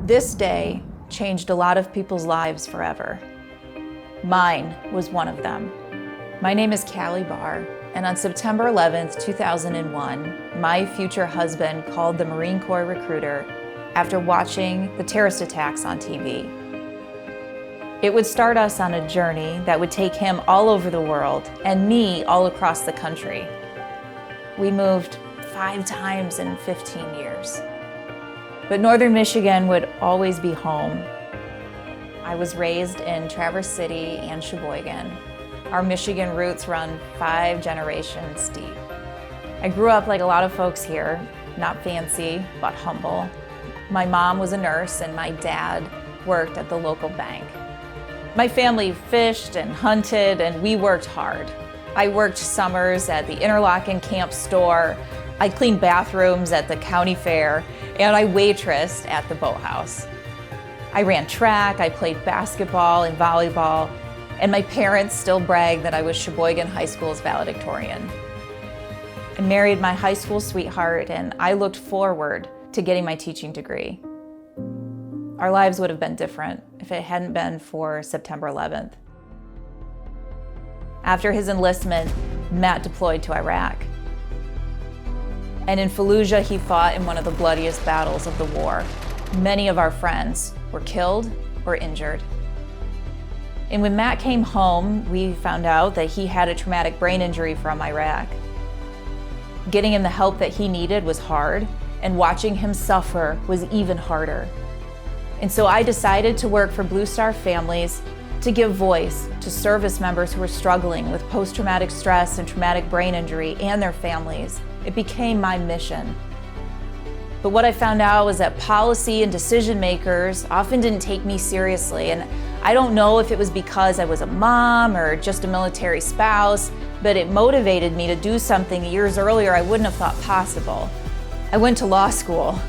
This day changed a lot of people's lives forever. Mine was one of them. My name is Callie Barr, and on September 11th, 2001, my future husband called the Marine Corps recruiter after watching the terrorist attacks on TV. It would start us on a journey that would take him all over the world and me all across the country. We moved 5 times in 15 years. But Northern Michigan would always be home. I was raised in Traverse City and Sheboygan. Our Michigan roots run 5 generations deep. I grew up like a lot of folks here, not fancy, but humble. My mom was a nurse and my dad worked at the local bank. My family fished and hunted and we worked hard. I worked summers at the Interlochen Camp store. I cleaned bathrooms at the county fair, and I waitressed at the boathouse. I ran track, I played basketball and volleyball, and my parents still brag that I was Sheboygan High School's valedictorian. I married my high school sweetheart, and I looked forward to getting my teaching degree. Our lives would have been different if it hadn't been for September 11th. After his enlistment, Matt deployed to Iraq. And in Fallujah, he fought in one of the bloodiest battles of the war. Many of our friends were killed or injured. And when Matt came home, we found out that he had a traumatic brain injury from Iraq. Getting him the help that he needed was hard, and watching him suffer was even harder. And so I decided to work for Blue Star Families to give voice to service members who were struggling with post-traumatic stress and traumatic brain injury and their families. It became my mission. But what I found out was that policy and decision makers often didn't take me seriously. And I don't know if it was because I was a mom or just a military spouse, but it motivated me to do something years earlier I wouldn't have thought possible. I went to law school.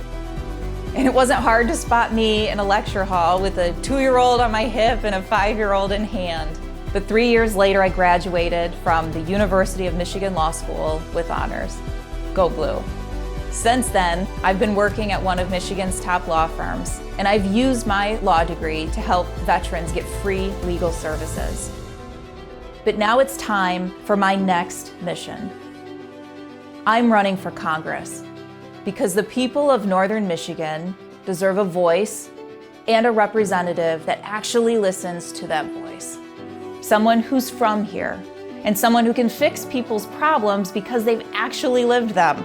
And it wasn't hard to spot me in a lecture hall with a 2-year-old on my hip and a 5-year-old in hand. But 3 years later, I graduated from the University of Michigan Law School with honors. Go Blue. Since then, I've been working at one of Michigan's top law firms, and I've used my law degree to help veterans get free legal services. But now it's time for my next mission. I'm running for Congress because the people of Northern Michigan deserve a voice and a representative that actually listens to that voice. Someone who's from here, and someone who can fix people's problems because they've actually lived them.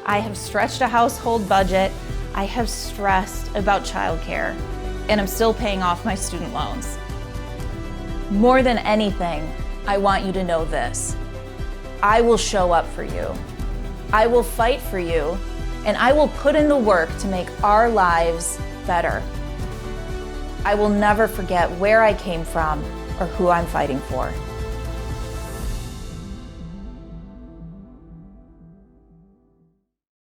I have stretched a household budget, I have stressed about childcare, and I'm still paying off my student loans. More than anything, I want you to know this. I will show up for you. I will fight for you, and I will put in the work to make our lives better. I will never forget where I came from or who I'm fighting for.